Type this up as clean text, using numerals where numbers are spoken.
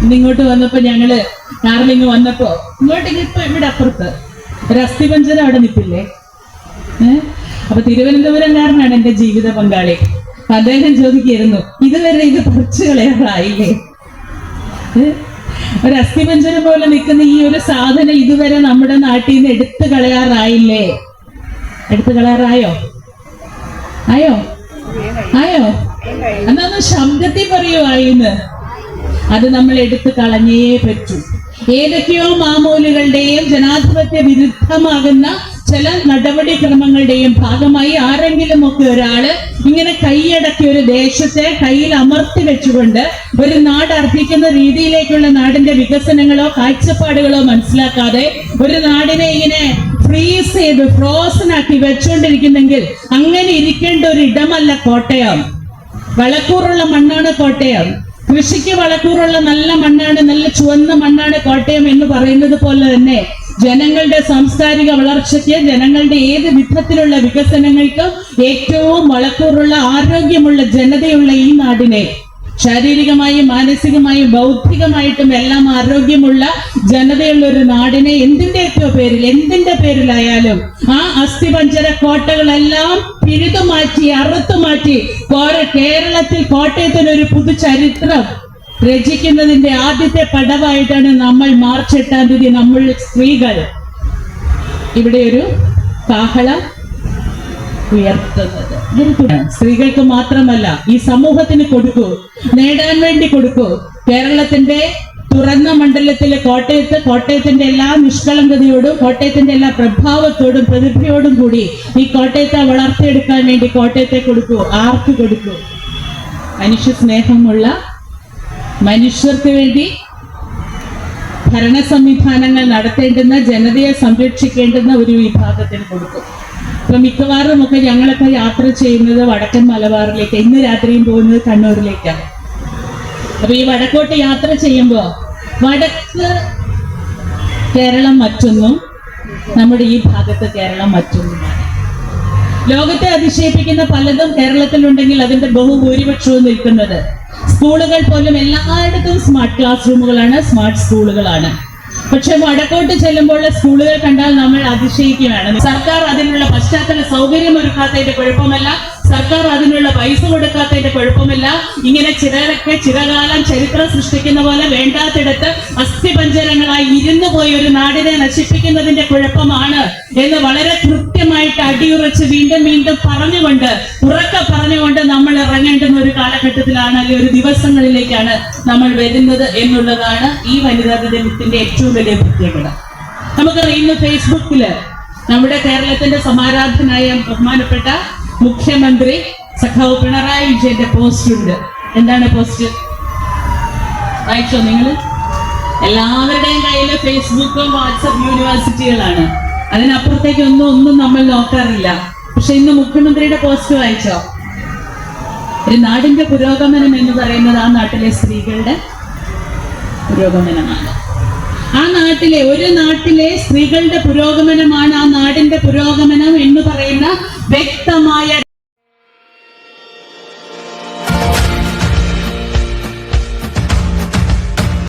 ഇന്നിങ്ങോട്ട് വന്നപ്പോ ഞങ്ങള് കാറിലിങ് വന്നപ്പോ ഇങ്ങോട്ടേക്ക് ഇപ്പൊ ഇവിടെ അപ്പുറത്ത് ഒരു അസ്ഥിപഞ്ചരം അവിടെ നിൽപ്പില്ലേ. അപ്പൊ തിരുവനന്തപുരംകാരനാണ് എന്റെ ജീവിത പങ്കാളി. അദ്ദേഹം ചോദിക്കായിരുന്നു, ഇതുവരെ ഇത് പറിച്ചു കളയാറായില്ലേ? ഒരു അസ്ഥിപഞ്ചരം പോലെ നിൽക്കുന്ന ഈ ഒരു സാധനം ഇതുവരെ നമ്മുടെ നാട്ടിൽ നിന്ന് എടുത്തു കളയാറായില്ലേ? എടുത്തു കളയാറായോ? ആയോ? ആയോ? എന്നാന്ന് ശബ്ദത്തിൽ പറയുവായിന്ന്. അത് നമ്മൾ എടുത്തു കളഞ്ഞേ പറ്റൂ. ഏതൊക്കെയോ മാമൂലുകളുടെയും ജനാധിപത്യ വിരുദ്ധമാകുന്ന ചില നടപടിക്രമങ്ങളുടെയും ഭാഗമായി ആരെങ്കിലും ഒക്കെ ഒരാള് ഇങ്ങനെ കൈയടക്കി ഒരു ദേശത്തെ കയ്യിൽ അമർത്തി വെച്ചുകൊണ്ട് ഒരു നാട് അർപ്പിക്കുന്ന രീതിയിലേക്കുള്ള നാടിന്റെ വികസനങ്ങളോ കാഴ്ചപ്പാടുകളോ മനസ്സിലാക്കാതെ ഒരു നാടിനെ ഇങ്ങനെ ഫ്രീസ് ചെയ്ത് ഫ്രോസൺ ആക്കി വെച്ചുകൊണ്ടിരിക്കുന്നെങ്കിൽ അങ്ങനെ ഇരിക്കേണ്ട ഒരു ഇടമല്ല കോട്ടയം. വളക്കൂറുള്ള മണ്ണാണ് കോട്ടയം. കൃഷിക്ക് വളക്കൂറുള്ള നല്ല മണ്ണാണ്, നല്ല ചുവന്ന മണ്ണാണ് കോട്ടയം എന്ന് പറയുന്നത് പോലെ തന്നെ ജനങ്ങളുടെ സാംസ്കാരിക വളർച്ചയ്ക്ക്, ജനങ്ങളുടെ ഏത് വിധത്തിലുള്ള വികസനങ്ങൾക്കും ഏറ്റവും വളക്കൂറുള്ള ആരോഗ്യമുള്ള ജനതയുള്ള ഈ നാടിനെ, ശാരീരികമായും മാനസികമായും ബൗദ്ധികമായിട്ടും എല്ലാം ആരോഗ്യമുള്ള ജനതയുള്ള ഒരു നാടിനെ എന്തിന്റെയൊക്കെയോ പേരിൽ, എന്തിന്റെ പേരിലായാലും ആ അസ്ഥിപഞ്ചര കോട്ടകളെല്ലാം പിഴുതുമാറ്റി അറുത്തുമാറ്റി കേരളത്തിൽ കോട്ടയത്തിന് ഒരു പുതു ചരിത്രം രചിക്കുന്നതിന്റെ ആദ്യത്തെ പടവായിട്ടാണ് നമ്മൾ മാർച്ച് 8-ാം തീയതി നമ്മൾ സ്ത്രീകൾ ഇവിടെ ഒരു കാഹളം ഉയർത്തുന്നത്. സ്ത്രീകൾക്ക് മാത്രമല്ല, ഈ സമൂഹത്തിന് കൊടുക്കൂ, നേടാൻ വേണ്ടി കൊടുക്കൂ. കേരളത്തിന്റെ തുറന്ന മണ്ഡലത്തിലെ കോട്ടയത്തിന്റെ എല്ലാ നിഷ്കളങ്കതയോടും കോട്ടയത്തിന്റെ എല്ലാ പ്രഭാവത്തോടും പ്രതിഭയോടും കൂടി ഈ കോട്ടയത്തെ വളർത്തിയെടുക്കാൻ വേണ്ടി കോട്ടയത്തെ കൊടുക്കൂ. ആർക്ക് കൊടുക്കൂ? മനുഷ്യ സ്നേഹമുള്ള, മനുഷ്യർക്ക് വേണ്ടി ഭരണ സംവിധാനങ്ങൾ നടത്തേണ്ടുന്ന, ജനതയെ സംരക്ഷിക്കേണ്ടുന്ന ഒരു വിഭാഗത്തിന് കൊടുക്കും. ഇപ്പൊ മിക്കവാറും ഒക്കെ ഞങ്ങളൊക്കെ യാത്ര ചെയ്യുന്നത് വടക്കൻ മലബാറിലേക്ക്, ഇന്ന് രാത്രിയും പോകുന്നത് കണ്ണൂരിലേക്കാണ്. അപ്പൊ ഈ വടക്കോട്ട് യാത്ര ചെയ്യുമ്പോ വടക്ക് കേരളം മറ്റൊന്നും, നമ്മുടെ ഈ ഭാഗത്ത് കേരളം മറ്റൊന്നുമാണ്. ലോകത്തെ അതിശയിപ്പിക്കുന്ന പലതും കേരളത്തിലുണ്ടെങ്കിൽ അതിന്റെ ബഹുഭൂരിപക്ഷവും നിൽക്കുന്നത് സ്കൂളുകൾ പോലും എല്ലായിടത്തും സ്മാർട്ട് ക്ലാസ് റൂമുകളാണ്, സ്മാർട്ട് സ്കൂളുകളാണ്. പക്ഷെ വടക്കോട്ട് ചെല്ലുമ്പോൾ സ്കൂളുകൾ കണ്ടാൽ നമ്മൾ അതിശയിക്കുകയാണ്. സർക്കാർ അതിനുള്ള പശ്ചാത്തല സൗകര്യം ഒരുക്കാത്തതിന്റെ കുഴപ്പമല്ല, സർക്കാർ അതിനുള്ള പൈസ കൊടുക്കാത്തതിന്റെ കുഴപ്പമില്ല. ഇങ്ങനെ ചിലരൊക്കെ ചിരകാലം ചരിത്രം സൃഷ്ടിക്കുന്ന പോലെ വേണ്ടാത്തിടത്ത് അസ്ഥിപഞ്ചരങ്ങളായി ഇരുന്നു പോയി ഒരു നാടിനെ നശിപ്പിക്കുന്നതിന്റെ കുഴപ്പമാണ് എന്ന് വളരെ കൃത്യമായിട്ട് അടിയുറച്ച് വീണ്ടും വീണ്ടും പറഞ്ഞുകൊണ്ട്, ഉറക്കെ പറഞ്ഞുകൊണ്ട് നമ്മൾ ഇറങ്ങേണ്ടുന്ന ഒരു കാലഘട്ടത്തിലാണ്, അല്ലെങ്കിൽ ഒരു ദിവസങ്ങളിലേക്കാണ് നമ്മൾ വരുന്നത് എന്നുള്ളതാണ് ഈ വനിതാ ദിനത്തിന്റെ ഏറ്റവും വലിയ പ്രത്യേകത. നമുക്കറിയാം, ഇന്ന് ഫേസ്ബുക്കില് നമ്മുടെ കേരളത്തിന്റെ സമാരാധനായ ബഹുമാനപ്പെട്ട മുഖ്യമന്ത്രി സഖാവ് പിണറായി വിജയന്റെ പോസ്റ്റ് ഉണ്ട്. എന്താണ് പോസ്റ്റ്? വായിച്ചോ നിങ്ങൾ? എല്ലാവരുടെയും കയ്യിൽ ഫേസ്ബുക്കും വാട്സപ്പ് യൂണിവേഴ്സിറ്റികളാണ്. അതിനപ്പുറത്തേക്ക് ഒന്നും നമ്മൾ നോക്കാറില്ല. പക്ഷെ ഇന്ന് മുഖ്യമന്ത്രിയുടെ പോസ്റ്റ് വായിച്ചോ? ഒരു നാടിന്റെ പുരോഗമനം എന്ന് പറയുന്നത് ആ നാട്ടിലെ സ്ത്രീകളുടെ പുരോഗമനമാണ്. ഒരു നാട്ടിലെ സ്ത്രീകളുടെ പുരോഗമനമാണ് ആ നാടിന്റെ പുരോഗമനം എന്ന് പറയുന്ന വ്യക്തമായ